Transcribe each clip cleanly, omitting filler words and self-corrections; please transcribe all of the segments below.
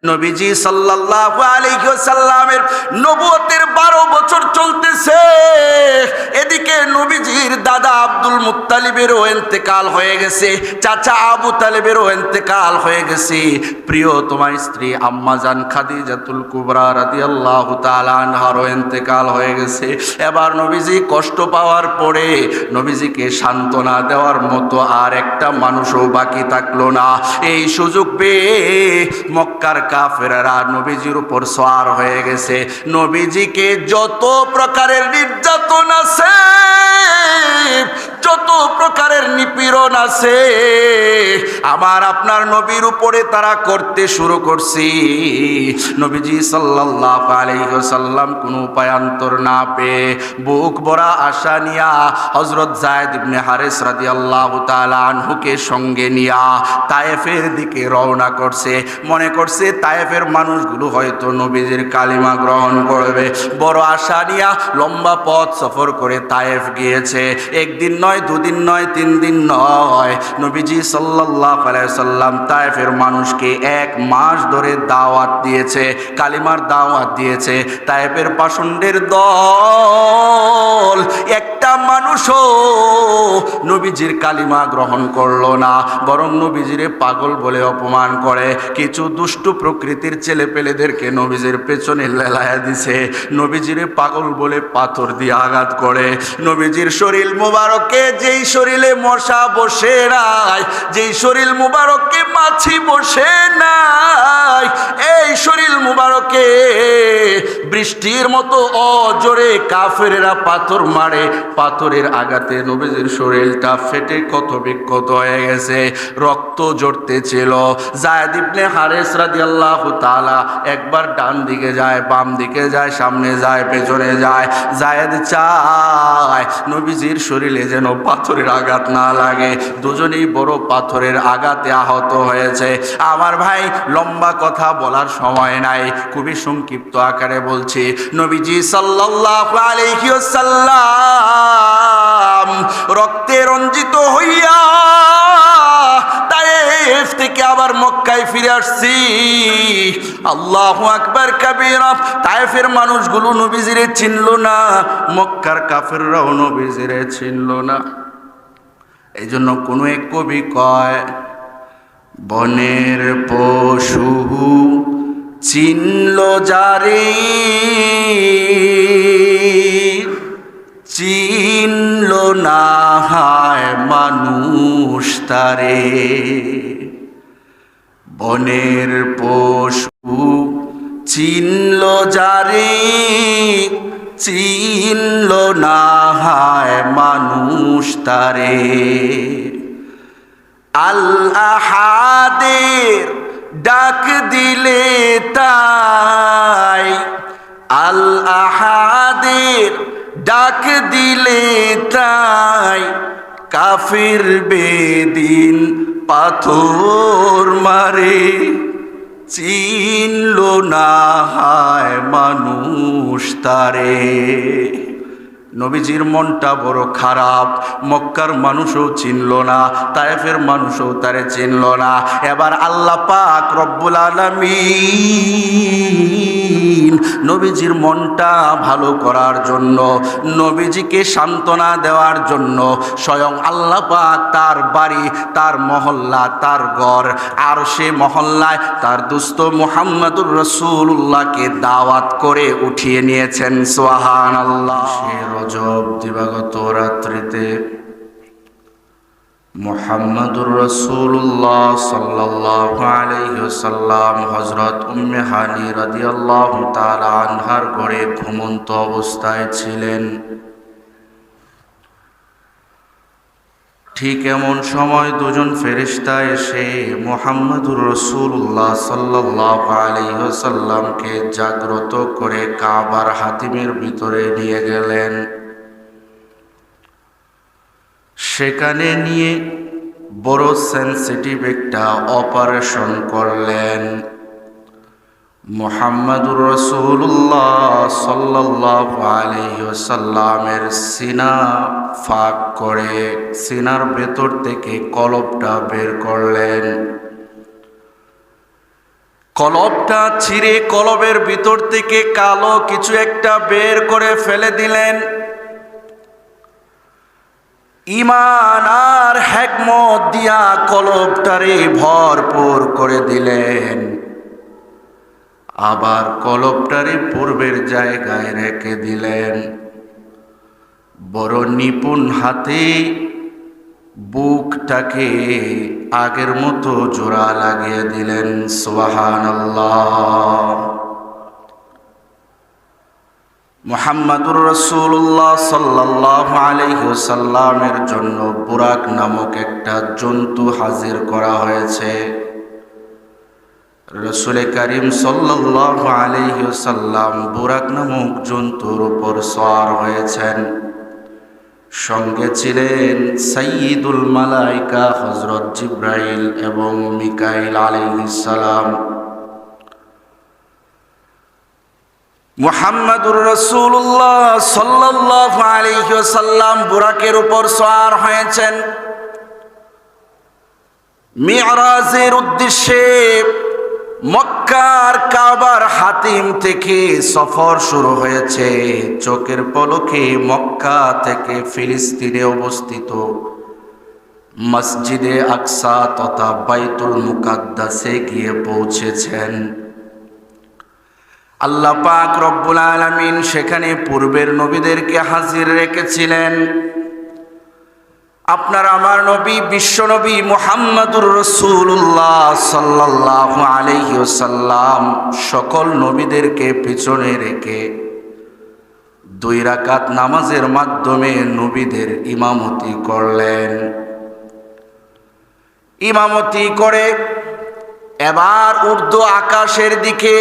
নবীজি সাল্লাল্লাহু আলাইহি ওয়াসাল্লামের নবুয়তের 12 বছর চলতেছে। এদিকে নবীজির দাদা আব্দুল মুত্তালিবেরও ইন্তেকাল হয়ে গেছে, চাচা আবু তালেবেরও ইন্তেকাল হয়ে গেছে, প্রিয়তমা স্ত্রী আম্মাজান খাদিজাতুল কুবরা রাদিয়াল্লাহু তাআলা আনহারও ইন্তেকাল হয়ে গেছে। এবার নবীজি কষ্ট পাওয়ার পরে নবীজিকে সান্ত্বনা দেওয়ার মতো আর একটা মানুষও বাকি থাকলো না। এই সুযোগ পেয়ে মক্কার কাফেররা নবীজির উপর সওয়ার হয়ে গেছে। নবীজিকে যত প্রকারের নির্যাতন আছে, যত প্রকারের নিপীড়ন আছে, আমার আপনার নবীর উপরে তারা করতে শুরু করছে। নবীজি সাল্লাল্লাহু আলাইহি ওয়াসাল্লাম কোনো উপায়ান্তর না পেয়ে বুক ভরা আশা নিয়া হযরত যায়েদ ইবনে হারেস রাদিয়াল্লাহু তাআলা আনহুকে সঙ্গে নিয়া তায়েফের দিকে রওনা করছে। মনে করছে তায়েফের মানুষগুলো হয়তো নবীজির কালিমা গ্রহণ করবে। বড় আশা নিয়া লম্বা পথ সফর করে তায়েফ গিয়েছে। একদিন নয়, দুদিন নয়, 3 দিন নয়, নবীজি সাল্লাল্লাহু আলাইহি ওয়াসাল্লাম তায়েফের মানুষকে 1 মাস ধরে দাওয়াত দিয়েছে, কালিমার দাওয়াত দিয়েছে। তায়েফের পাষণ্ডের দল একটা মানুষও নবীজির কালিমা গ্রহণ করলো না, বরং নবীজিরে পাগল বলে অপমান করে। কিছু দুষ্টু প্রকৃতির ছেলেপেলেদেরকে নবীজির পেছনে লেলায়া দিছে, নবীজিরে পাগল বলে পাথর দিয়ে আঘাত করে। নবীজির শরীর মুবারকে, যেই শরীরে মশা বসে নাই, যেই শরীর মুবারকে মাছি বসে নাই, এই শরীর মুবারকে বৃষ্টির মতো অজোরে কাফেরেরা পাথর মারে। পাথরের আঘাতে নবীজির শরীরটা ফেটে ক্ষত বিক্ষত হয়ে গেছে, রক্ত ঝরতেছিল। যায়েদ ইবনে হারেস রাদিয়াল্লাহু তাআলা একবার ডান দিকে যায়, বাম দিকে যায়, সামনে যায়, পেছনে যায়। যায়েদ চায় নবীজির শরীরে যেন পাথরের আঘাত না লাগে। দুজনেই বড় পাথরের আঘাতে আহত হয়েছে। আমার ভাই, লম্বা কথা বলার সময় নাই, খুবই সংক্ষিপ্ত আকারে বলছি। নবীজি সাল্লাল্লাহু আলাইহি ওয়াসাল্লাম রক্তে রঞ্জিত হইয়া তায়েফ থেকে আবার মক্কায় ফিরে আসছি। আল্লাহু আকবার কাবীরা। তায়েফের মানুষগুলো নবীজিরে চিনল না, মক্কার কাফেররাও নবীজিরে চিনল না। এই জন্য কোনো এক কবি কয়, বনের পশু চিনল যারে, চিনল না হায় মানুষ তারে। বনের পশু চিনল যারে, চিনল না হায় মানুষ তারে। আল আহাদের ডাক দিলে তাই, আল আহাদের ডাক দিলে তাই, কাফির বেদিন পাথর মারে, চিনল না হায় মানুষ তারে। নবীজির মনটা বড় খারাপ, মক্কার মানুষও চিনল না, তায়েফের মানুষও তারে চিনল না। এবার আল্লাহ পাক রব্বুল আলামিন নবীজির মনটা ভালো করার জন্য, নবীজিকে সান্ত্বনা দেওয়ার জন্য স্বয়ং আল্লাহ পাক তার বাড়ি, তার মহল্লা, তার ঘর আর সে মহল্লায় তার দুস্থ মুহাম্মদুর রাসূলুল্লাহকে দাওয়াত করে উঠিয়ে নিয়েছেন। সুবহানাল্লাহ। রজব দিবাগত রাত্রিতে মুহাম্মদুর রাসূলুল্লাহ সাল্লাল্লাহু আলাইহি ওয়াসাল্লাম হযরত উম্মে হানি রাদিয়াল্লাহু তাআলা আনহার ঘরে ঘুমন্ত অবস্থায় ছিলেন। ঠিক এমন সময় দুজন ফেরেশতা এসে মুহাম্মদুর রাসূলুল্লাহ সাল্লাল্লাহু আলাইহি ওয়াসাল্লামকে জাগ্রত করে কাবার হাতিমের ভিতরে নিয়ে গেলেন। সেখানে নিয়ে বড় সেনসিটিভ একটা অপারেশন করলেন। মুহাম্মদুর রাসূলুল্লাহ সাল্লাল্লাহু আলাইহি ওয়াসাল্লামের সিনা ফাঁক করে সিনার ভেতর থেকে কলবটা বের করলেন। কলবটা ছিঁড়ে কলবের ভিতর থেকে কালো কিছু একটা বের করে ফেলে দিলেন। ঈমান আর হিকমত দিয়া কলবটারে ভরপুর করে দিলেন। আবার কলবটারে পূর্বের জায়গায় রেখে দিলেন। বড় নিপুণ হাতে বুকটাকে আগের মতো জোড়া লাগিয়ে দিলেন। সুবহানাল্লাহ। মুহাম্মাদুর রাসূলুল্লাহ সাল্লাল্লাহু আলাইহি ওয়াসাল্লামের জন্য বুরাক নামক একটা জন্তু হাজির করা হয়েছে। রাসূল করিম সাল্লাল্লাহু আলাইহি ওয়াসাল্লাম বুরাক নামক জন্তুর উপর সওয়ার হয়েছেন। সঙ্গে ছিলেন সাইয়্যিদুল মালায়েকা হযরত জিবরাইল এবং মিকাইল আলাইহিস সালাম। মুহাম্মাদুর রাসূলুল্লাহ সাল্লাল্লাহু আলাইহি ওয়াসাল্লাম বুরাকের উপর সওয়ার হয়েছেন। মিরাজের উদ্দেশ্যে মক্কার কাবার হাতিম থেকে সফর শুরু হয়েছে। চোখের পলকে মক্কা থেকে ফিলিস্তিনে অবস্থিত মসজিদে আকসা তথা বাইতুল মুকাদ্দাসে গিয়ে পৌঁছেছেন। আল্লাহ পাক রব্বুল আলামিন সেখানে পূর্বের নবীদেরকে হাজির রেখেছিলেন। আপনার আমার নবী বিশ্বনবী মুহাম্মাদুর রাসূলুল্লাহ সাল্লাল্লাহু আলাইহি ওয়াসাল্লাম সকল নবীদেরকে পিছনে রেখে 2 রাকাত নামাজের মাধ্যমে নবীদের ইমামতি করলেন। ইমামতি করে এবার ঊর্ধ্ব আকাশের দিকে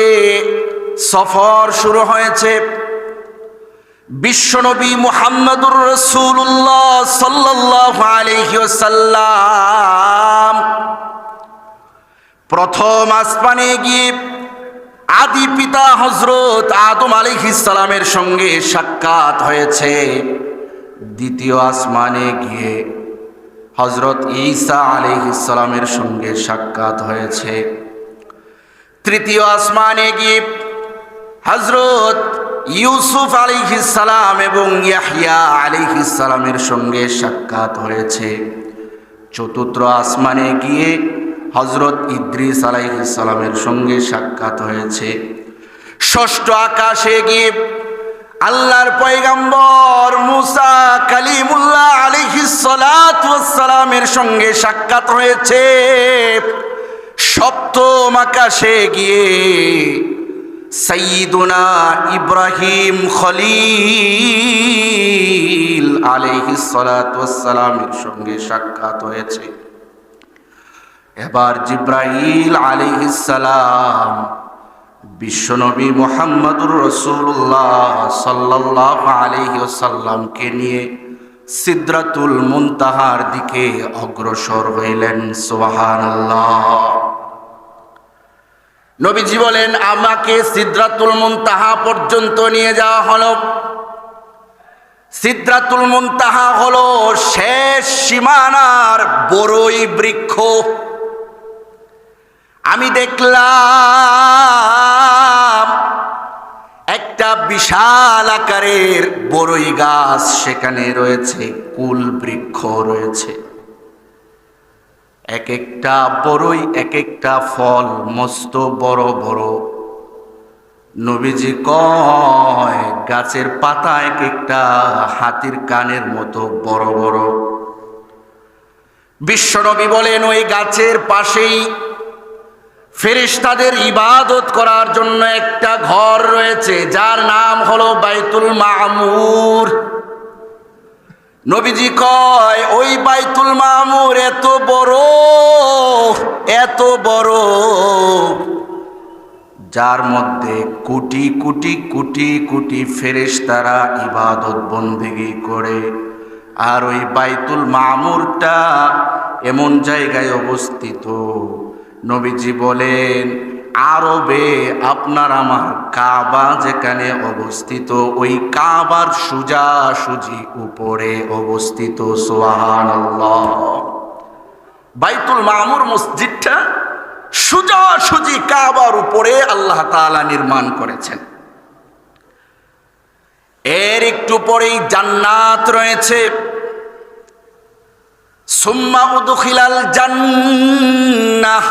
সফর শুরু হয়েছে। বিশ্বনবী মুহাম্মাদুর রাসূলুল্লাহ সাল্লাল্লাহু আলাইহি ওয়াসাল্লাম প্রথম আসমানে গিয়ে আদি পিতা হযরত আদম আলাইহিস সালামের সঙ্গে সাক্ষাৎ হয়েছে। দ্বিতীয় আসমানে গিয়ে হযরত ঈসা আলাইহিস সালামের সঙ্গে সাক্ষাৎ হয়েছে। তৃতীয় আসমানে গিয়ে হযরত ইউসুফ আলাইহিস সালাম এবং ইয়াহইয়া আলাইহিস সালামের সঙ্গে সাক্ষাৎ হয়েছে। চতুর্থ আসমানে গিয়ে হযরত ইদ্রিস আলাইহিস সালামের সঙ্গে সাক্ষাৎ হয়েছে। ষষ্ঠ আকাশে গিয়ে আল্লাহর পয়গম্বর মুসা কালিমুল্লাহ আলাইহিস সালাতু ওয়াস সালামের সঙ্গে সাক্ষাৎ হয়েছে। সপ্তম আকাশে গিয়ে সাইয়্যিদুনা ইব্রাহিম খলিল আলাইহিস সালাতু ওয়াস সালামের সঙ্গে সাক্ষাৎ হয়েছে। এবার জিবরাইল আলাইহিস সালাম বিশ্বনবী মুহাম্মাদুর রাসূলুল্লাহ সাল্লাল্লাহু আলাইহি ওয়াসাল্লামকে নিয়ে সিদরাতুল মুনতাহার দিকে অগ্রসর হইলেন। সুবহানাল্লাহ। নবীজি বলেন, আমাকে সিদরাতুল মুনতাহা পর্যন্ত নিয়ে যাওয়া হলো। সিদরাতুল মুনতাহা হলো শেষ সীমানার বড়ই বৃক্ষ। আমি দেখলাম একটা বিশাল আকারের বড়ই গাছ সেখানে রয়েছে, কুল বৃক্ষ রয়েছে। এক একটা বড়ই এক একটা ফল মস্ত বড় বড়। নবীজি কয় গাছের পাতা এক একটা হাতির কানের মতো বড় বড়। বিশ্বনবী বলেন ওই গাছের পাশেই ফেরেশতাদের ইবাদত করার জন্য একটা ঘর রয়েছে, যার নাম হলো বাইতুল মামুর। নবীজি কয় ওই বাইতুল মামুর এত বড়, যার মধ্যে কোটি কোটি কোটি কোটি ফেরেশতারা ইবাদত বন্দেগী করে। আর ওই বাইতুল মামুরটা এমন জায়গায় অবস্থিত, নবীজি বলেন আরবে আপনার আমার কাবা যেখানে অবস্থিত, ওই কাবার সোজাসুজি উপরে অবস্থিত। সুবহানাল্লাহ। বাইতুল মামুর মসজিদটা সোজাসুজি কাবার উপরে আল্লাহ তাআলা নির্মাণ করেছেন। এর একটু পরেই জান্নাত রয়েছে। সুম্মা উদখিলাল জান্নাহ,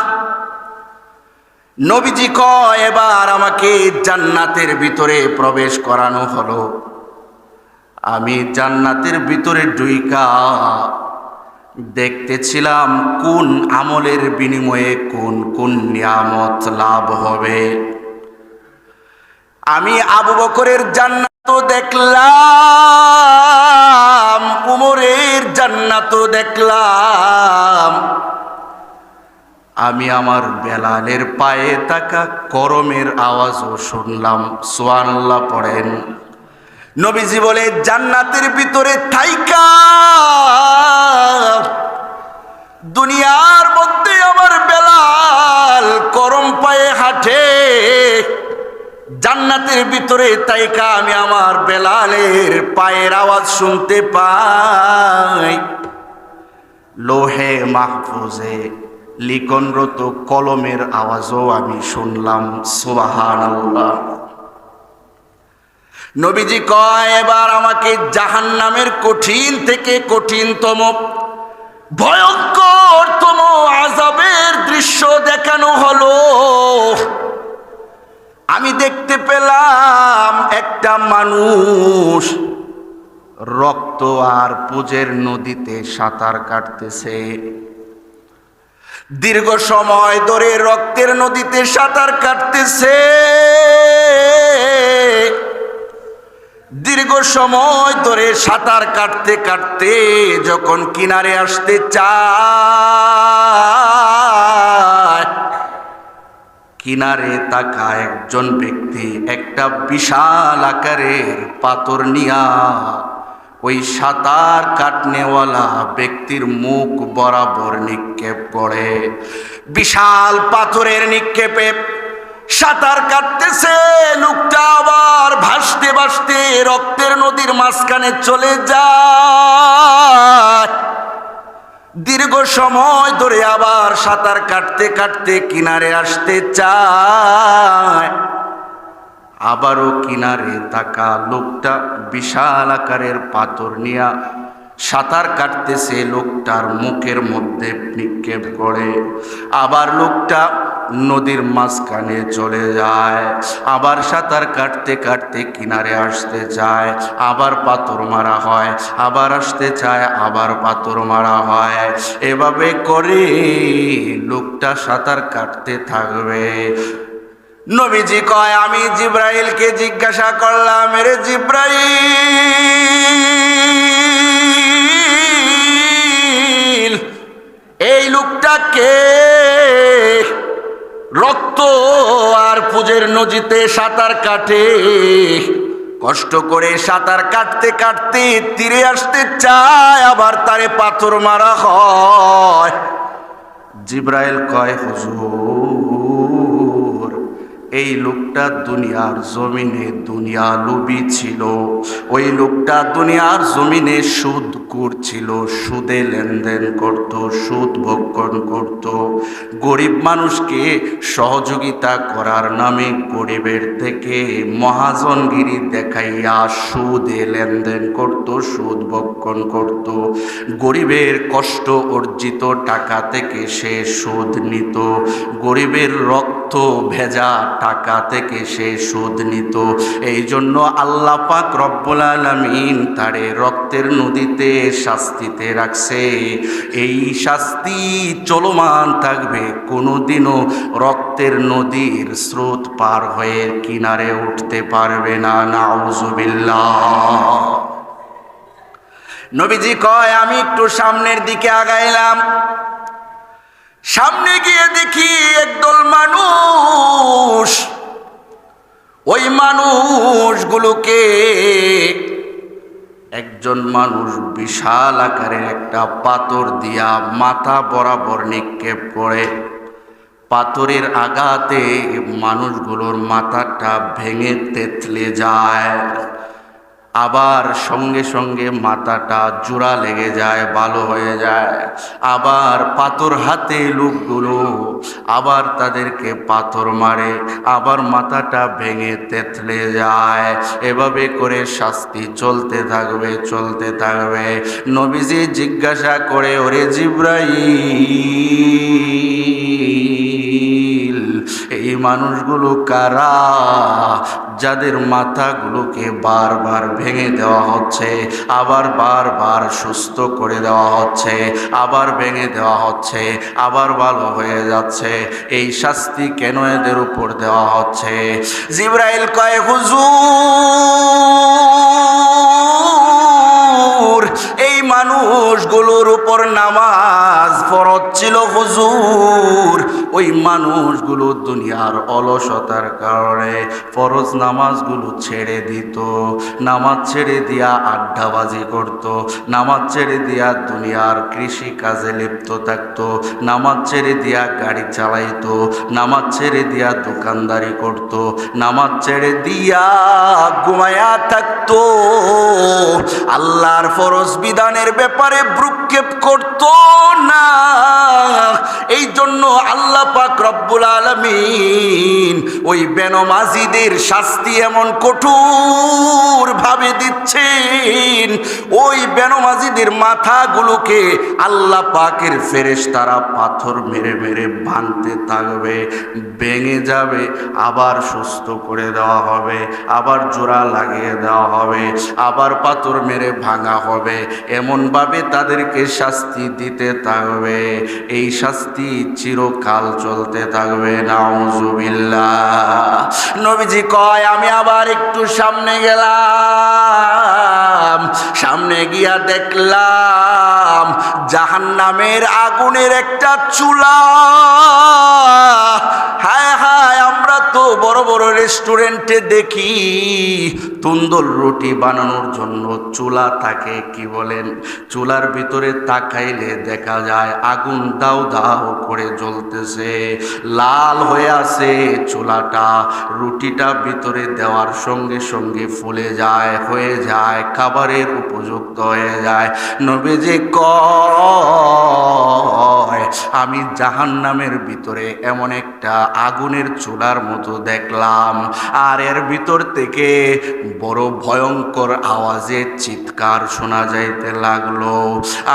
নবীজি কয় এবার আমাকে জান্নাতের ভিতরে প্রবেশ করানো হলো। আমি জান্নাতের ভিতরে ঢুইকা দেখতেছিলাম কোন আমলের বিনিময়ে কোন কোন নিয়ামত লাভ হবে। আমি আবু বকরের জান্নাত দেখলাম, উমরের জান্নাত দেখলাম, আমি আমার বেলালের পায়ে থাকা করমের আওয়াজও শুনলাম। সুবহানাল্লাহ পড়েন। নবীজি বলে জান্নাতের ভিতরে থাইকা দুনিয়ার মধ্যে আমার বেলাল করম পায়ে হাঁটে, জান্নাতের ভিতরে থাইকা আমি আমার বেলালের পায়ের আওয়াজ শুনতে পাই। লোহে মাহফুজে লিখনরত কলমের আওয়াজও আমি শুনলাম। সুবহানাল্লাহ। নবীজি কয় এবার আমাকে জাহান্নামের কঠিন থেকে কঠিনতম ভয়ঙ্করতম আযাবের দৃশ্য দেখানো হলো। আমি দেখতে পেলাম একটা মানুষ রক্ত আর পুজের নদীতে সাঁতার কাটতেছে। দীর্ঘ সময় ধরে রক্তের নদীতে সাঁতার কাটতেছে। দীর্ঘ সময় ধরে সাঁতার কাটতে কাটতে যখন কিনারে আসতে চায়, কিনারে তাকা একজন ব্যক্তি একটা বিশাল আকারের পাথর নিয়া ওই সাঁতার কাটনেওয়ালা ব্যক্তির মুখ বরাবর নিক্ষেপ করে। বিশাল পাথরের নিক্ষেপে সাঁতার কাটতেছে লোকটা, আবার ভাসতে ভাসতে রক্তের নদীর মাঝখানে চলে যায়। দীর্ঘ সময় ধরে আবার সাঁতার কাটতে কাটতে কিনারে আসতে চায়, আবারও কিনারে তাকা লোকটা বিশাল আকারের পাথর নিয়া সাঁতার কাটতেছে, লোকটার মুখের মধ্যে নিক্ষেপ করে। আবার লোকটা নদীর মাঝখানে চলে যায়, আবার সাঁতার কাটতে কাটতে কিনারে আসতে চায়, আবার পাথর মারা হয়, আবার আসতে চায়, আবার পাথর মারা হয়। এভাবে করে লোকটা সাঁতার কাটতে থাকবে। নবীজি কয় আমি জিব্রাইলকে জিজ্ঞাসা করলাম, মেরে জিব্রাইল, এই লোকটাকে রক্ত আর পুজের নদীতে সাঁতার কাটে, কষ্ট করে সাঁতার কাটতে কাটতে তীরে আসতে চায়, আবার তারে পাথর মারা হয়। জিব্রাইল কয় হুজুর, এই লোকটা দুনিয়ার জমিনে দুনিয়া লোভী ছিল। ওই লোকটা দুনিয়ার জমিনে সুদ করছিল, সুদে লেনদেন করত, সুদ ভক্ষণ করত। গরিব মানুষকে সহযোগিতা করার নামে গরিবের থেকে মহাজনগিরি দেখাইয়া সুদে লেনদেন করত, সুদ ভক্ষণ করত। গরিবের কষ্ট অর্জিত টাকা থেকে সে সুদ নিত, গরিবের রক্ত ভেজা টাকা থেকে সে সুদ নিত। এই জন্য আল্লাহ পাক রব্বুল আলামিন তারে রক্তের নদীতে শাস্তিতে রাখছে। এই শাস্তি চলমান থাকবে, কোনোদিনও রক্তের নদীর স্রোত পার হয়ে কিনারে উঠতে পারবে না। নাউজুবিল্লাহ। নবীজি কয় আমি একটু সামনের দিকে আগাইলাম। সামনে গিয়ে দেখি একদল মানুষ, ওই মানুষগুলোকে একজন মানুষ বিশাল আকারের একটা পাথর দিয়া মাথা বরাবর নিক্ষেপ করে। পাথরের আঘাতে মানুষগুলোর মাথাটা ভেঙে তেতলে যায়। আবার সঙ্গে সঙ্গে মাথাটা জোড়া লেগে যায়, ভালো হয়ে যায়। আবার পাথর হাতে লোকগুলো আবার তাদেরকে পাথর মারে, আবার মাথাটা ভেঙে তেতলে যায়। এভাবে করে শাস্তি চলতে থাকবে, চলতে থাকবে। নবীজি জিজ্ঞাসা করে, ওরে জিবরাইল, এই মানুষগুলো কারা যাদের মাথাগুলোকে বারবার ভেঙে দেওয়া হচ্ছে, আবার বারবার সুস্থ করে দেওয়া হচ্ছে, আবার ভেঙে দেওয়া হচ্ছে, আবার ভালো হয়ে যাচ্ছে? এই শাস্তি কেন এদের উপর দেওয়া হচ্ছে? জিবরাইল কয়, হুজুর, এই মানুষগুলোর উপর নামাজ ফরজ ছিল হুজুর। ওই মানুষগুলো দুনিয়ার অলসতার কারণে ফরজ নামাজগুলো ছেড়ে দিত, নামাজ ছেড়ে দিয়া আড্ডাবাজি করত, নামাজ ছেড়ে দিয়া দুনিয়ার কৃষি কাজে লিপ্ত থাকতো, নামাজ ছেড়ে দিয়া গাড়ি চালাইতো, নামাজ ছেড়ে দিয়া দোকানদারি করত, নামাজ ছেড়ে দিয়া ঘুমায়া থাকতো, আল্লাহর ফরজ বিধানের ব্যাপারে ভ্রুক্ষেপ করত না। এই জন্য আল্লাহ পাক রব্বুল আলামিন ওই বেনমাজিদের শাস্তি এমন কঠোর ভাবে দিচ্ছেন, ওই বেনমাজিদের মাথাগুলোকে আল্লাহ পাকের ফেরেশতারা পাথর মেরে মেরে ভাঙতে থাকবে, ভেঙে যাবে, আবার সুস্থ করে দেওয়া হবে, আবার জোড়া লাগিয়ে দেওয়া হবে, আবার পাথর মেরে ভাঙা হবে। এমনভাবে তাদেরকে শাস্তি দিতে থাকবে। এই শাস্তি চিরকাল চলতে থাকবে। নাউজুবিল্লাহ। নবীজি কয়, আমি আবার একটু সামনে গেলাম, সামনে গিয়া দেখলাম জাহান্নামের আগুনের একটা চুলা। হায় হায়, আমরা তো বড় বড় রেস্টুরেন্টে দেখি তন্দুর রুটি বানানোর জন্য চুলা থাকে, কি বলেন, চুলার ভিতরে তাকাইলে দেখা যায় আগুন দাও দাও করে জ্বলতেছে, লাল হয়ে আছে চুলাটা। রুটিটা ভিতরে দেওয়ার সঙ্গে সঙ্গে ফুলে যায়, হয়ে যায়, খাবারের উপযুক্ত হয়ে যায়। নবীজি কয়, আমি জাহান্নামের ভিতরে এমন একটা আগুনের চুলার মতো দেখলাম, আর এর ভিতর থেকে বড় ভয়ঙ্কর আওয়াজে চিৎকার শোনা যাইতে লাগলো।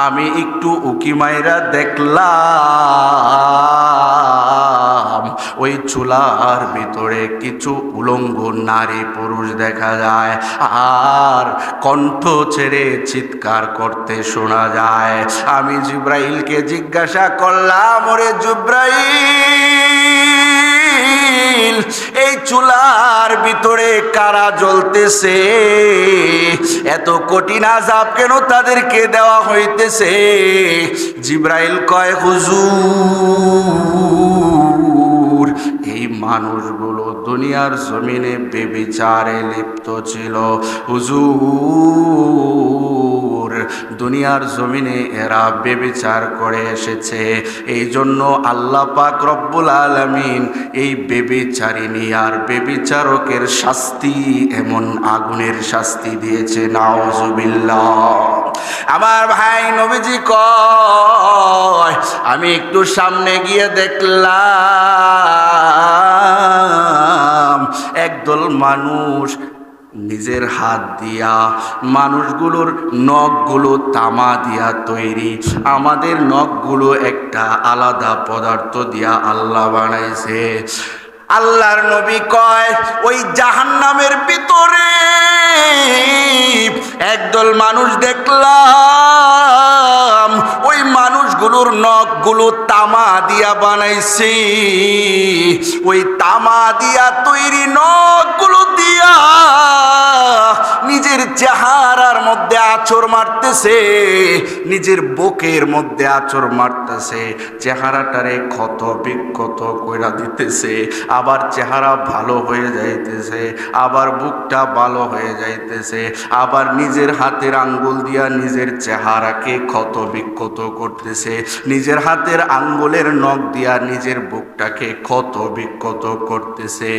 আমি একটু উকি মাইরা দেখলাম ওই চুলার ভিতরে কিছু উলঙ্গ নারী পুরুষ দেখা যায়, আর কণ্ঠ ছেড়ে চিৎকার করতে শোনা যায়। আমি জিব্রাইলকে জিজ্ঞাসা করলাম, ওরে জিব্রাইল, এই চুলার ভিতরে কারা জ্বলতেছে? এত কঠিন আযাব কেন তাদেরকে দেওয়া হইতেছে? জিব্রাইল কয়, হুজুর, এই মানুষগুলো দুনিয়ার জমিনে বেবিচারে লিপ্ত ছিল হুজুর। দুনিয়ার জমিনে এরা বেবিচার করে এসেছে, এই জন্য আল্লাহ পাক রব্বুল আলামিন এই বেবিচারিণী আর বেবিচারকের শাস্তি এমন আগুনের শাস্তি দিয়েছে। নাউজুবিল্লাহ। আমার ভাই নবীজি কয়, আমি একটু সামনে গিয়ে দেখলাম একদল মানুষ নিজের হাত দিয়া, মানুষগুলোর নখগুলো তামা দিয়া তৈরি। আমাদের নখগুলো একটা আলাদা পদার্থ দিয়া আল্লাহ বানাইছে। আল্লাহর নবী কয়, ওই জাহান্নামের ভিতরে একদল মানুষ দেখলাম, ওই মানুষগুলোর নখগুলো তামা দিয়া বানাইছে। ওই তামা দিয়া তৈরি নখগুলো দিয়া নিজের চেহারার মধ্যে মধ্যে আঁচড় মারতেছে, নিজের বুকের মধ্যে আঁচড় মারতেছে, চেহারাটারে ক্ষত বিক্ষত কইরা দিতেছে, আবার চেহারা ভালো হয়ে যাইতেছে, আবার বুকটা ভালো হয়ে যাইতেছে, আবার নিজের হাতের আঙ্গুল দিয়া নিজের চেহারাকে ক্ষত বিক্ষত করতেছে, নিজের হাতের আঙ্গুলের নখ দিয়া নিজের বুকটাকে ক্ষত বিক্ষত করতেছে।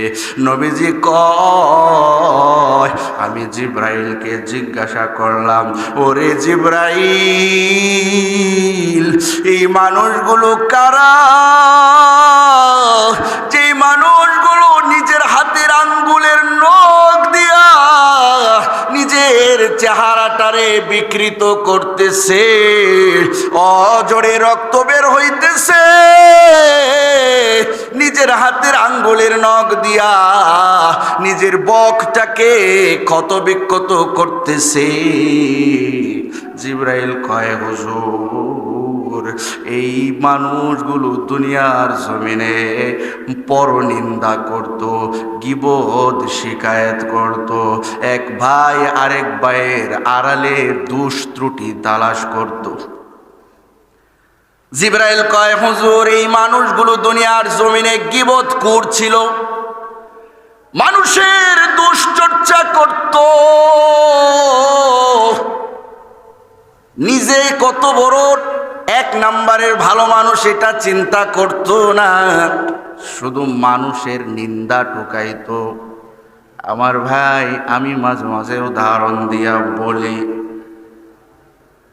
নবীজি কয়, আমি জিব্রাইলকে জিজ্ঞাসা করলাম, ওরে জিব্রাইল, এই মানুষগুলো কারা, যে মানুষগুলো নিজের হাতের আঙ্গুলের নখ দিয়া নিজের চেহারাটারে বিকৃত করতেছে, অজরে রক্ত বের হইতেছে, নিজের হাতের আঙ্গুলের নখ দিয়া নিজের বকটাকে ক্ষত বিক্ষত করতেছে। জিব্রাইল কয়, হুজুর, এই মানুষগুলো দুনিয়ার জমিনে পরনিন্দা করত, গীবত শিকায়েত করত, এক ভাই আরেক ভাইয়ের আড়ালে দোষ ত্রুটি তালাশ করত। জিব্রাইল কয়, হুজুর, এই মানুষগুলো দুনিয়ার জমিনে গীবত করছিল, মানুষের দুশ্চর্চা করত, নিজে কত বড় এক নাম্বারের ভালো মানুষ এটা চিন্তা করত না, শুধু মানুষের নিন্দা টোকাইতো। আমার ভাই, আমি মাঝে মাঝে উদাহরণ দিয়া বলি,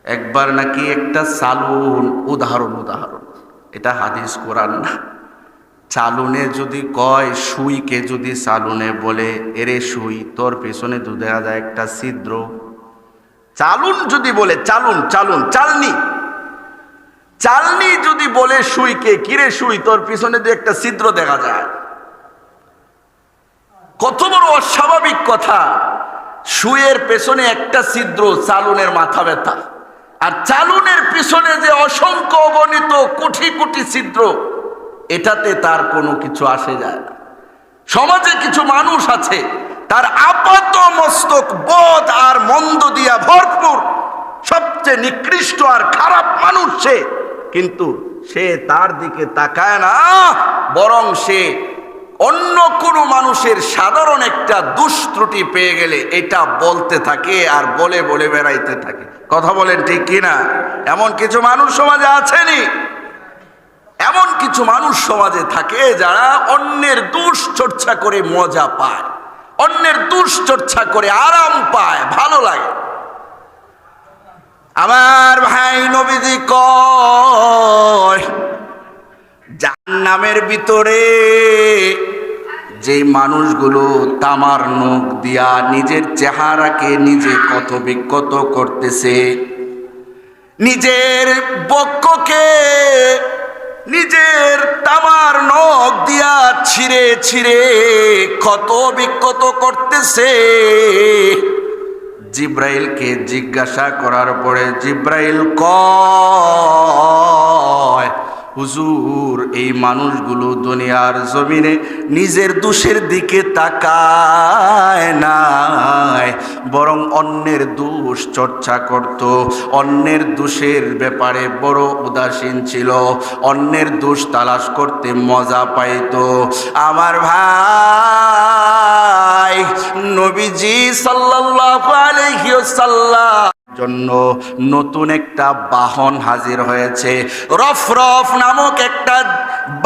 একবার নাকি একটা চালুন, উদাহরণ এটা হাদিস কোরআন না, চালুনে যদি কয়, সুইকে যদি চালুনে বলে, এরে সুই, তোর পেছনে তো দেখা যায় একটা ছিদ্র। চালুন যদি বলে, চালুন চালুন চালনি, চালনি যদি বলে সুইকে, কিরে সুই, তোর পিছনে তো একটা ছিদ্র দেখা যায়। কত বড় অস্বাভাবিক কথা! সুইয়ের পেছনে একটা ছিদ্র, চালুনের মাথা ব্যথা, আর চালুনের পিছনে যে অসংখ্য অগণিত কোটি কোটি ছিদ্র, এটাতে তার কোনো কিছু আসে যায় না। সমাজে কিছু মানুষ আছে, তার আপাত মস্তক বদ আর মন্দ দিয়া ভরপুর, সবচেয়ে নিকৃষ্ট আর খারাপ মানুষ সে, কিন্তু সে তার দিকে তাকায় না, বরং সে অন্য কোনো মানুষের সাধারণ একটা দুষ্ত্রুটি পেয়ে গেলে এটা বলতে থাকে আর বলে বলে বেড়াইতে থাকে। কথা বলেন ঠিক কিনা? এমন কিছু মানুষ সমাজে আছেনি? এমন কিছু মানুষ সমাজে থাকে যারা অন্যের দুশ্চর্চা করে মজা পায়, অন্যের দুশ্চর্চা করে আরাম পায়, ভালো লাগে। আমার ভাই, নবীজি কয়, জাহান্নামের ভিতরে যে মানুষগুলো তামার নখ দিয়া নিজের চেহারাকে নিজে ক্ষত বিক্ষত করতেছে, নিজের বক্ষকে নিজের তামার নখ দিয়া ছিঁড়ে ছিঁড়ে ক্ষত বিক্ষত করতেছে, জিব্রাইলকে জিজ্ঞাসা করার পরে জিব্রাইল কয়, হুজুর, এই মানুষগুলো দুনিয়ার জমিনে নিজের দোষের দিকে তাকায় নাই, বরং অন্যের দোষ চর্চা করত, অন্যের দোষের ব্যাপারে বড় উদাসীন ছিল, অন্যের দোষ তালাশ করতে মজা পাইত। আমার ভাই, নবীজি সাল্লাল্লাহু আলাইহি ওয়াসাল্লাম জন্য নতুন একটা বাহন হাজির হয়েছে, রফরফ নামক একটা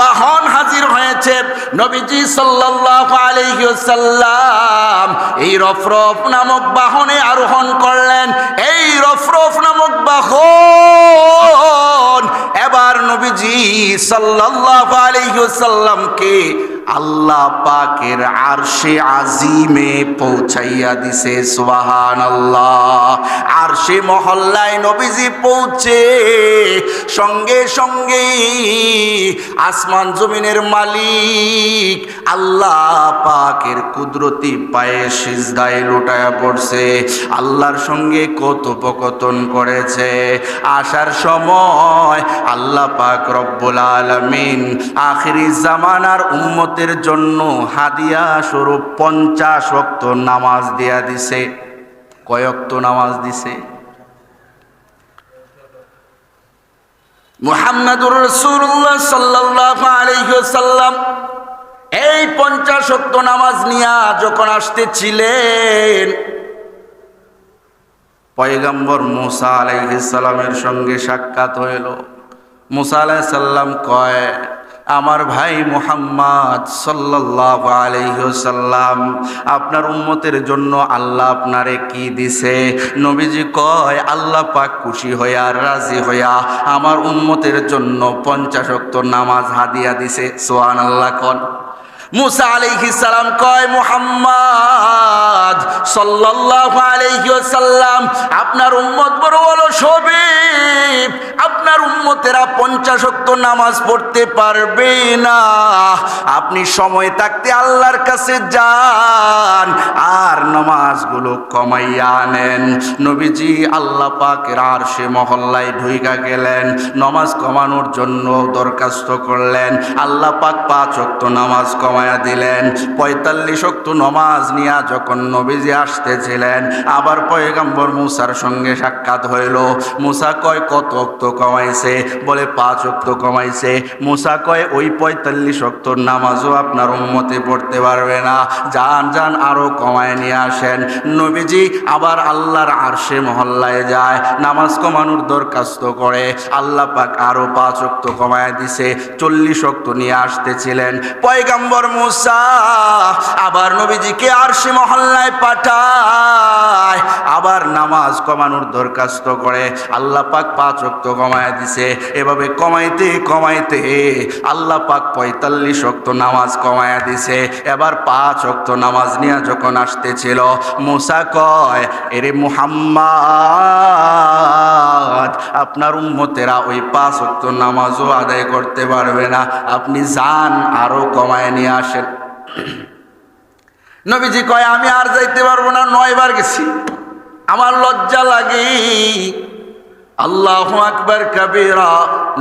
বাহন হাজির হয়েছে। নবীজি সাল্লাল্লাহু আলাইহি ওয়াসাল্লাম এই রফরফ নামক বাহনে আরোহণ করলেন। এই রফরফ নামক বাহন এবার নবীজি সাল্লাল্লাহু আলাইহি ওয়াসাল্লামকে আল্লাহ পাকের আরশে আজিমে পৌঁছাইয়া দিছে। সুবহানাল্লাহ। আরশে মহল্লায় নবীজি পৌঁছে সঙ্গে সঙ্গে আসমান জমিনের মালিক আল্লাহ পাকের কুদরতি পায়ে সিজদায় লুটায়া পড়ছে, আল্লাহর সঙ্গে কথোপকথন করেছে। আসার সময় আল্লাহ পাক রব্বুল আলামিন আখিরি জামানার উম্মতের জন্য হাদিয়া স্বরূপ 50 ওয়াক্ত নামাজ দিয়া দিছে। কয় ওয়াক্ত নামাজ দিছে? মুহাম্মাদুর রাসূলুল্লাহ সাল্লাল্লাহু আলাইহি ওয়াসাল্লাম এই 50 ওয়াক্ত নামাজ নিয়া যখন আসতেছিলেন, পয়গম্বর মুসা আলাইহিস সালামের সঙ্গে সাক্ষাৎ হইল। মুসা আলাইহিস সালাম কয়, আমার ভাই মুহাম্মদ সাল্লাল্লাহু আলাইহি ওয়াসাল্লাম, আপনার উম্মতের জন্য আল্লাহ আপনারে কি দিছে? নবীজি কয়, আল্লাহ পাক খুশি হইয়া রাজি হইয়া আমার উম্মতের জন্য 50 ওয়াক্ত নামাজ হাদিয়া দিছে। সুবহানাল্লাহ। কোন মুসা আলাইহিস সালাম কয়, মুহাম্মদ সাল্লাল্লাহু আলাইহি ওয়াসাল্লাম, আপনার উম্মত বড় অলস হবে, আপনার উম্মতেরা 50 ওয়াক্ত নামাজ পড়তে পারবে না। আপনি সময় থাকতে আল্লাহর কাছে যান আর নামাজগুলো কমাইয়া আনেন। নবীজি আল্লাহ পাকের আরশে মহল্লায় ঢুইকা গেলেন, নামাজ কমানোর জন্য দরখাস্ত করলেন। আল্লাহ পাক 5 ওয়াক্ত নামাজ কমায়া দিলেন। 45 ওয়াক্ত নামাজ নিয়ে যখন নবীজি আসতেছিলেন, আবার পয়গম্বর মুসার সঙ্গে সাক্ষাৎ হইল। মুসা কয়, কত ওয়াক্ত কমাইছে? বলে 5 ওয়াক্ত কমাইছে। মুসা কয়, ওই 45 ওয়াক্ত নামাজও আপনার উম্মতে পড়তে পারবে না, যান যান আরো কমায় নিয়ে আসেন। নবীজি আবার আল্লাহর আরশে মহল্লায় যায়, নামাজ কমানোর দরখাস্ত করে। আল্লাহ পাক আরো 5 ওয়াক্ত কমায় দিছে, 40 ওয়াক্ত নিয়ে আসতেছিলেন। পয়গম্বর মুসা আবার নবীজিকে আরশে মহল্লায় পাঠায়, আবার নামাজ কমানোর দরখাস্ত করে। আল্লাহ পাক 5 ওয়াক্ত কমায় দিছে। এভাবে কমাইতে কমাইতে আল্লাহ পাক 45 ওয়াক্ত নামাজ কমায়া দিছে। এবার 5 ওয়াক্ত নামাজ নিয়ে যখন আসতেছিল, মুসা কয়, এরে মুহাম্মদ, আপনার উম্মতেরা ওই 5 ওয়াক্ত নামাজও আদায় করতে পারবে না, আপনি যান আরো কমায় নিয়ে আসেন। নবীজি কয়, আমি আর যাইতে পারবো না, 9 বার গেছি, আমার লজ্জা লাগে। আল্লাহু আকবার কাবীরা।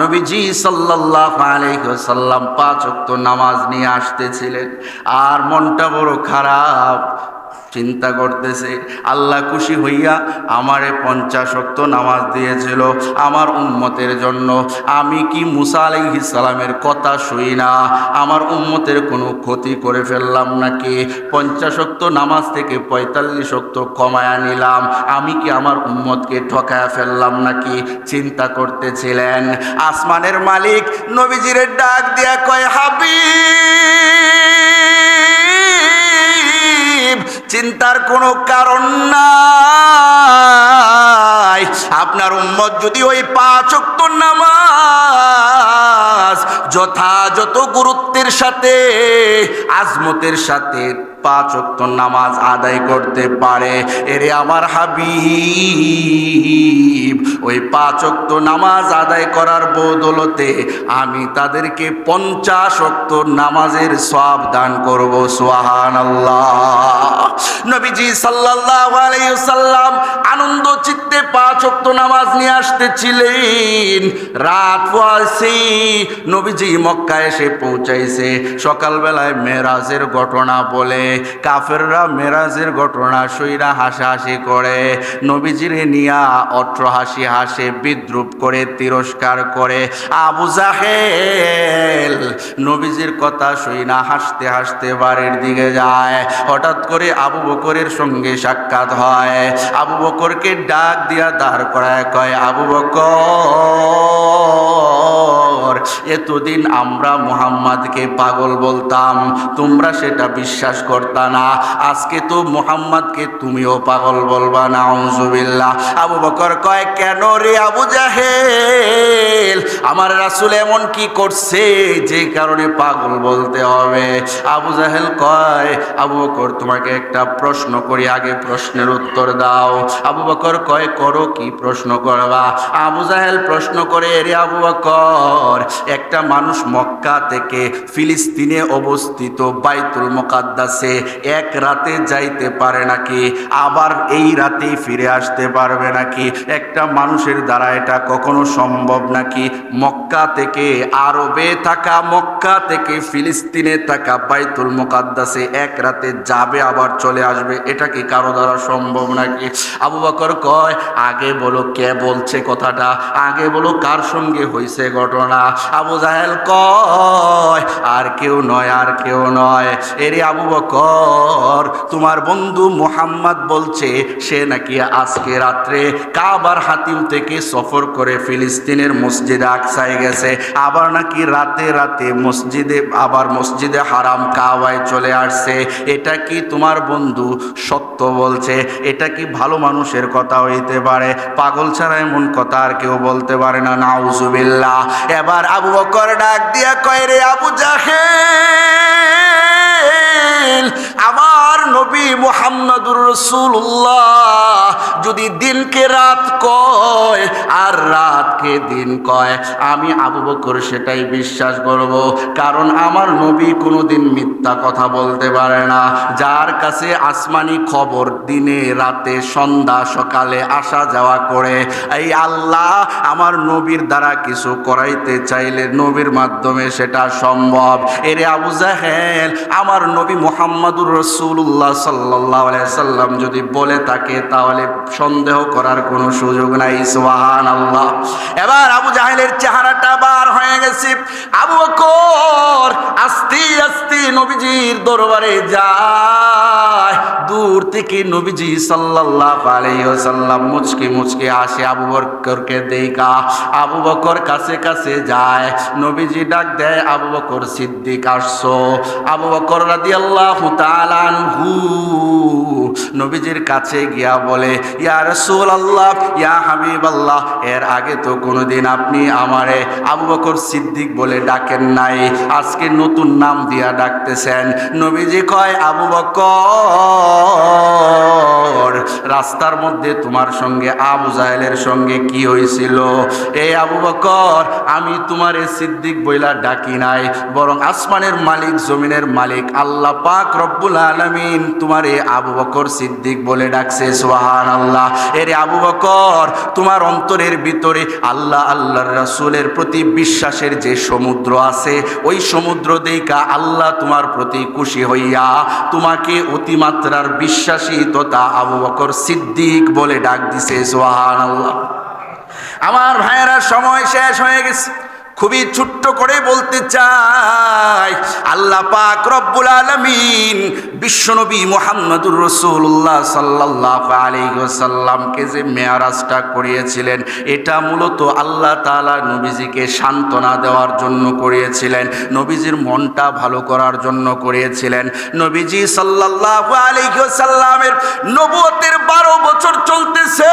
নবীজি সাল্লাল্লাহু আলাইহি ওয়াসাল্লাম 5 ওয়াক্ত নামাজ নিয়ে আসতেছিলেন, আর মনটা বড় খারাপ। চিন্তা করতেছে, আল্লাহ খুশি হইয়া আমারে 50 ওয়াক্ত নামাজ দিয়েছিল আমার উম্মতের জন্য। আমি কি মুসা আলাইহিস সালামের কথা শুই না আমার উম্মতের কোনো ক্ষতি করে ফেললাম নাকি? 50 ওয়াক্ত নামাজ থেকে 45 ওয়াক্ত কমায়া নিলাম, আমি কি আমার উম্মতকে ঠকায়া ফেললাম নাকি? চিন্তা করতেছিলেন। আসমানের মালিক নবীজির ডাক দিয়া কয়, হাবিব, চিন্তার কোনো কারণ নাই। আপনার উম্মত যদি ওই 5 ওয়াক্ত নামাজ যথাযথ গুরুত্বের সাথে, আজমতের সাথে 5 ওয়াক্ত নামাজ আদায় করতে পারে, এরে আমার হাবিব ওই 5 ওয়াক্ত নামাজ আদায় করার বদৌলতে আমি তাদেরকে 50 ওয়াক্ত নামাজের সওয়াব দান করব। সুবহানাল্লাহ। নবীজি সাল্লাল্লাহু আলাইহি ওয়াসাল্লাম আনন্দ চিত্তে 5 ওয়াক্ত নামাজ নিয়ে আসতেছিলেন। রাত হইছে, নবীজি মক্কা এসে পৌঁছাইছে। সকালবেলায় মেরাজের ঘটনা বলে, কাফেররা মেরাজের ঘটনা শুইরা হাসাহাসি করে, নবীজিরে নিয়া অট্টহাসি হাসে, বিদ্রুপ করে, তিরস্কার করে। আবু জাহেল নবীজির কথা শুইনা হাসতে হাসতে বাড়ির দিকে যায়। হঠাৎ করে আবু বকরের সঙ্গে সাক্ষাৎ হয়। আবু বকরকে ডাক দিয়া দাঁড় করায় কয়, আবু বকর, এতদিন আমরা মুহাম্মাদকে পাগল বলতাম, তোমরা সেটা বিশ্বাস করতা না, আজকে তো মুহাম্মাদকে তুমিও পাগল বলবা। নাউজুবিল্লাহ। আবু বকর কয়, কেন রে আবু জাহেল, আমার রাসূল এমন কি করছে যে কারণে পাগল বলতে হবে? আবু জাহেল কয়, আবু বকর তোমাকে একটা প্রশ্ন করি, আগে প্রশ্নের উত্তর দাও। আবু বকর কয়, করো, কি প্রশ্ন করবা। আবু জাহেল প্রশ্ন করে, রে আবু বকর, একটা মানুষ মক্কা থেকে ফিলিস্তিনে অবস্থিত বাইতুল মুকাদ্দাসে এক রাতে যাইতে পারে নাকি? আবার এই রাতেই ফিরে আসতে পারবে নাকি? একটা মানুষের দ্বারা এটা কখনো সম্ভব নাকি? মক্কা থেকে আরবে থাকা, মক্কা থেকে ফিলিস্তিনে থাকা বাইতুল মুকাদ্দাসে এক রাতে যাবে আবার চলে আসবে, এটা কি কারো দ্বারা সম্ভব নাকি? আবু বকর কয়, আগে বলো কে বলছে কথাটা, আগে বলো কার সঙ্গে হয়েছে ঘটনা। আবু জাহেল কয়, আর কেউ নয়, আর কেউ নয়, এরে আবু বকর, তোমার বন্ধু মুহাম্মদ বলছে সে নাকি আজকে রাত্রে কাবার হাতিম থেকে সফর করে ফিলিস্তিনের মসজিদে আকসায় গেছে, আবার নাকি রাতে রাতে মসজিদে, আবার মসজিদে হারাম কাবায় চলে আসছে। এটা কি তোমার বন্ধু সত্য বলছে? এটা কি ভালো মানুষের কথা হইতে পারে? পাগল ছাড়া এমন কথা আর কেউ বলতে পারে না, নাউজুবিল্লাহ। এবার আবু বকর ডাক দিয়া কয়, রে আবু জাহেল, আমার নবী মুহাম্মদুর রাসূলুল্লাহ যদি দিনকে রাত কয় আর রাতকে দিন কয়, আমি আবু বকর সেটাই বিশ্বাস করব, কারণ আমার নবী কোনোদিন মিথ্যা কথা বলতে পারে না। যার কাছে আসমানি খবর দিনে রাতে সন্ধ্যা সকালে আসা যাওয়া করে, এই আল্লাহ আমার নবীর দ্বারা কিছু করাইতে চাইলে নবীর মাধ্যমে সেটা সম্ভব। এরে আবু জাহেল, আমার নবী মুহাম্মদুর রাসূলুল্লাহ সাল্লাল্লাহু আলাইহি সাল্লাম যদি বলে থাকে তাহলে সন্দেহ করার কোনো সুযোগ নাই। সুবহানাল্লাহ। এবার আবু জাহেলের চেহারাটা বার হয়ে গেছে। আবু বকর আস্তে আস্তে নবীজির দরবারে যায়, দূর থেকে নবীজি সাল্লাল্লাহু আলাইহি ওয়াসাল্লাম মুচকি মুচকি আসে আবু বকরকে দেখা। আবু বকর কাছে কাছে যায়, নবীজি ডাক দেয়, আবু বকর সিদ্দিক আসছো। আবু বকর রাদিয়াল্লাহু তাআলা আনহু নবীজির কাছে গিয়া বলে, ইয়া রাসূলুল্লাহ, ইয়া হাবিবাল্লাহ, এর আগে তো কোনোদিন আপনি আমারে আবু বকর সিদ্দিক বলে ডাকেন নাই, আজকে নতুন নাম দিয়া ডাকতেছেন। নবীজি কয়, আবু বকর, রাস্তার মধ্যে তোমার সঙ্গে আবু জাহেলের সঙ্গে কি হয়েছিল? এই আবু বকর, আমি তোমারে সিদ্দিক বইলা ডাকি নাই, বরং আসমানের মালিক জমিনের মালিক আল্লাহ পাক রব্বুল আলামিন তোমারে আবু বকর সিদ্দিক বলে ডাকছে। সুবহানাল্লাহ। এরে আবু বকর, তোমার অন্তরের ভিতরে আল্লাহ আল্লাহর রাসূলের প্রতি বিশ্বাসের যে সমুদ্র আছে, ওই সমুদ্র দেইকা আল্লাহ তোমার প্রতি খুশি হইয়া তোমাকে অতিমাত্রার বিশ্বাসী তথা আবু বকর সিদ্দিক বলে ডাক দিছে। সুবহানাল্লাহ। আমার ভাইয়েরা, সময় শেষ হয়ে গেছে, খুবই ছোট্ট করে বলতে চাই, আল্লাহ পাক রব্বুল আলামিন বিশ্বনবী মুহাম্মদুর রাসূলুল্লাহ সাল্লাল্লাহু আলাইহি ওয়াসাল্লামকে যে মেরাজটা করিয়েছিলেন, এটা মূলত আল্লাহ তাআলা নবীজিকে সান্ত্বনা দেওয়ার জন্য করিয়েছিলেন, নবীজির মনটা ভালো করার জন্য করিয়েছিলেন। নবীজি সাল্লাল্লাহু আলাইহি ওয়াসাল্লামের নবুয়তের 12 বছর চলতেছে,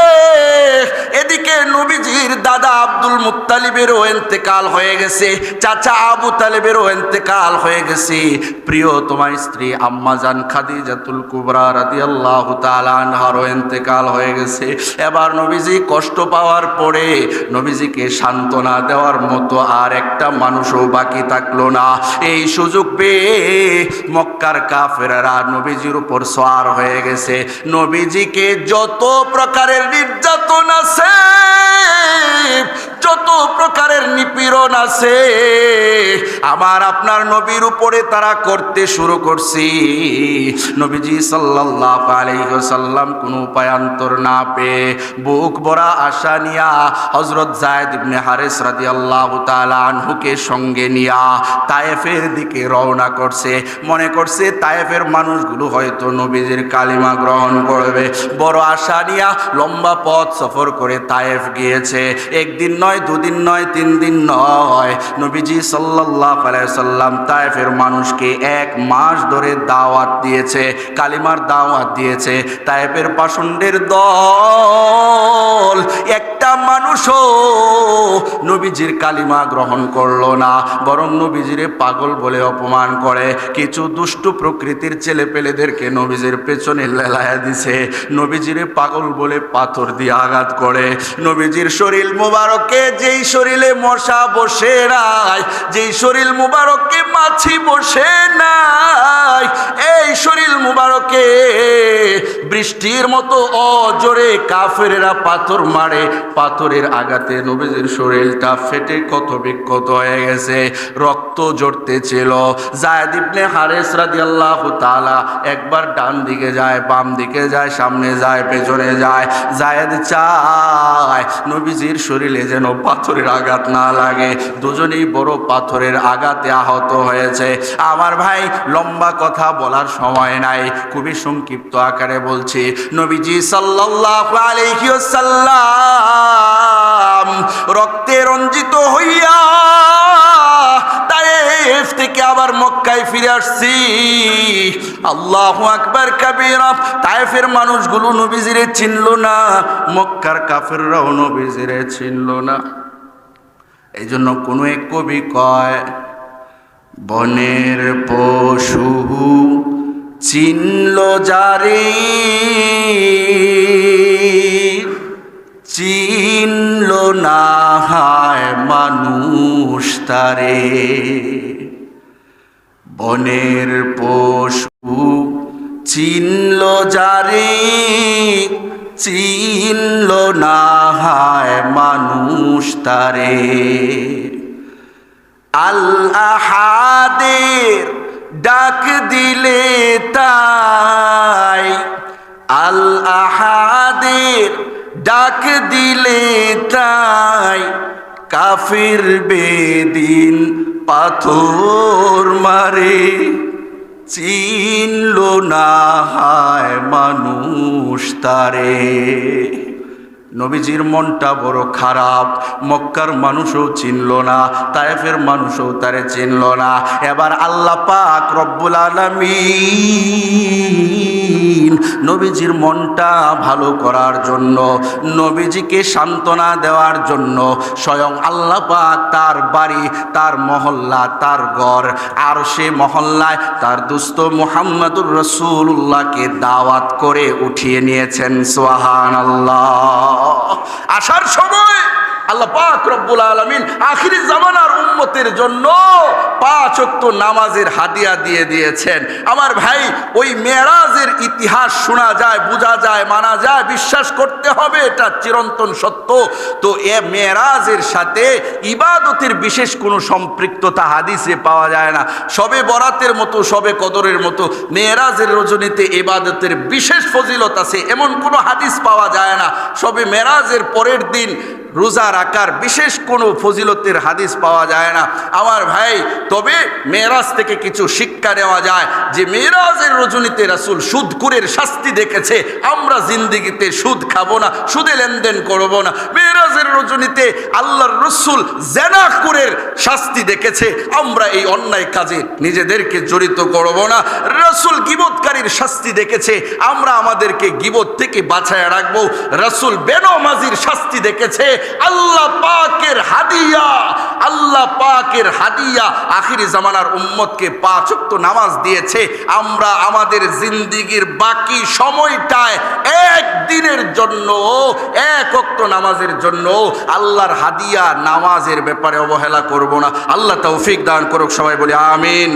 এদিকে নবীজির দাদা আব্দুল মুত্তালিবেরও ইন্তেকাল হয়ে গেছে, চাচা আবু তালেবেরও ইন্তেকাল হয়ে গেছে, প্রিয় তোমার স্ত্রী আম্মা জান খাদিজাতুল কুবরা রাদিয়াল্লাহু তাআলা আনহারও ইন্তেকাল হয়ে গেছে। এবার নবীজি কষ্ট পাওয়ার পরে নবীজিকে সান্ত্বনা দেওয়ার মতো আর একটা মানুষও বাকি থাকলো না। এই সুযোগ পেয়ে মক্কার কাফেররা নবীজির উপর সওয়ার হয়ে গেছে। নবীজিকে যত প্রকারের নির্যাতন আছে, যত প্রকারের নিপীড়ন আছে, আমার আপনার নবীর উপরে তারা করতে শুরু করছে। নবীজি সাল্লাল্লাহু আলাইহি ওয়াসাল্লাম কোনো উপায়ান্তর না পেয়ে বুক ভরা আশা নিয়া হযরত যায়েদ ইবনে হারেস রাদিয়াল্লাহু তাআলা আনহুকে সঙ্গে নিয়া তায়েফের দিকে রওনা করছে। মনে করছে তায়েফের মানুষগুলো হয়তো নবীজির কালিমা গ্রহণ করবে। বড় আশা নিয়া লম্বা পথ সফর করে তায়েফ গিয়েছে। একদিন নয়, নয়, দুদিন নয়, 3 দিন নয়, নবীজি সাল্লাল্লাহু আলাইহি সাল্লাম তায়েফের মানুষকে 1 মাস ধরে দাওয়াত দিয়েছে, কালিমার দাওয়াত দিয়েছে। তায়েফের পাষণ্ডের দল একটা মানুষও নবীজির কালিমা গ্রহণ করলো না, বরং নবীজিরে পাগল বলে অপমান করে। কিছু দুষ্ট প্রকৃতির ছেলেপেলেদেরকে নবীজির পেছনে লেলায়া দিছে, নবীজিরে পাগল বলে পাথর দিয়ে আঘাত করে। নবীজির শরীর মুবারকে, যেই শরীরে মশা বসে নাই, যেই শরীর মুবারকে মাছি বসে নাই, এই শরীর মুবারকে বৃষ্টির মতো অজোরে কাফেরেরা পাথর মারে। পাথরের আঘাতে নবীজির শরীরটা ফেটে ক্ষত বিক্ষত হয়ে গেছে, রক্ত ঝরতেছিল। যায়েদ ইবনে হারেস রাদিয়াল্লাহু তাআলা একবার ডান দিকে যায়, বাম দিকে যায়, সামনে যায়, পেছনে যায়। যায়েদ চায় নবীজির শরীরে যেন পাথরের আঘাত না লাগে। দুজনেই বড় পাথরের আঘাতে আহত হয়েছে। আমার ভাই, লম্বা কথা বলার সময় নাই, খুবই সংক্ষিপ্ত আকারে বলছি। নবীজি সাল্লাল্লাহু আলাইহি ওয়াসাল্লাম রক্তে রঞ্জিত হইয়া তায়েফ থেকে আবার মক্কায় ফিরে আসছি। আল্লাহু আকবার কাবীরা। তায়েফের মানুষগুলো নবীজিরে চিনল না, মক্কার কাফেররাও নবীজিরে চিনল না। এই জন্য কোনো এক কবি কয়, বনের পশু চিনল যারে, চিনল না হায় মানুষ তারে। বনের পশু চিনল যারে, চিনল না হায় মানুষ তারে। আল আহাদের ডাক দিলে তাই, আল আহাদের ডাক দিলে তাই, কাফির বেদিন পাথর মারে, চিনল না হায় মানুষ তারে। নবীজির মনটা বড় খারাপ, মক্কার মানুষও চিনল না, তায়েফের মানুষও তারে চিনল না। এবার আল্লাহ পাক রব্বুল আলামিন নবীজির মনটা ভালো করার জন্য, নবীজিকে সান্ত্বনা দেওয়ার জন্য স্বয়ং আল্লাহ পাক তার বাড়ি, তার মহল্লা, তার ঘর, আর সে মহল্লায় তার দুস্থ মুহাম্মদুর রাসূলুল্লাহকে দাওয়াত করে উঠিয়ে নিয়েছেন। সুবহানাল্লাহ। আসার সময় আল্লাহ পাক রব্বুল আলামিন আখিরি জামানার উম্মতের জন্য 5 ওয়াক্ত নামাজের হাদিয়া দিয়ে দিয়েছেন। আমার ভাই, ওই মেরাজের ইতিহাস শোনা যায়, বোঝা যায়, মানা যায়, বিশ্বাস করতে হবে, এটা চিরন্তন সত্য। তো এ মেরাজের সাথে ইবাদতের বিশেষ কোনো সম্পৃক্ততা হাদিসে পাওয়া যায় না। শবে বরাতের মতো, শবে কদরের মতো মেরাজের রজনীতে ইবাদতের বিশেষ ফজিলত আছে, এমন কোনো হাদিস পাওয়া যায় না। শবে মেরাজের পরের দিন রোজা রাখার বিশেষ কোনো ফজিলতের হাদিস পাওয়া যায় না। আমার ভাই, তবে মেরাজ থেকে কিছু শিক্ষা নেওয়া যায় যে মেরাজের রজনীতে রাসূল সুদখোরের শাস্তি দেখেছে। আমরা জিন্দেগিতে সুদ খাবো না, সুদে লেনদেন করবো না। মেরাজের রজনীতে আল্লাহর রাসূল জিনাখোরের শাস্তি দেখেছে। আমরা এই অন্যায় কাজে নিজেদেরকে জড়িত করবো না। রাসূল গীবতকারীর শাস্তি দেখেছে, আমরা আমাদেরকে গীবত থেকে বাঁচায় রাখবো। রাসূল বেনামাজির শাস্তি দেখেছে। আল্লাহ পাকের হাদিয়া, আল্লাহ পাকের হাদিয়া আখিরি জামানার উম্মতকে 5 ওয়াক্ত নামাজ দিয়েছে। আমরা আমাদের জিন্দেগীর বাকি সময়টায় একদিনের জন্য 1 ওয়াক্ত নামাজের জন্য আল্লাহর হাদিয়া নামাজের ব্যাপারে অবহেলা করব না। আল্লাহ তৌফিক দান করুক, সবাই বলি আমিন।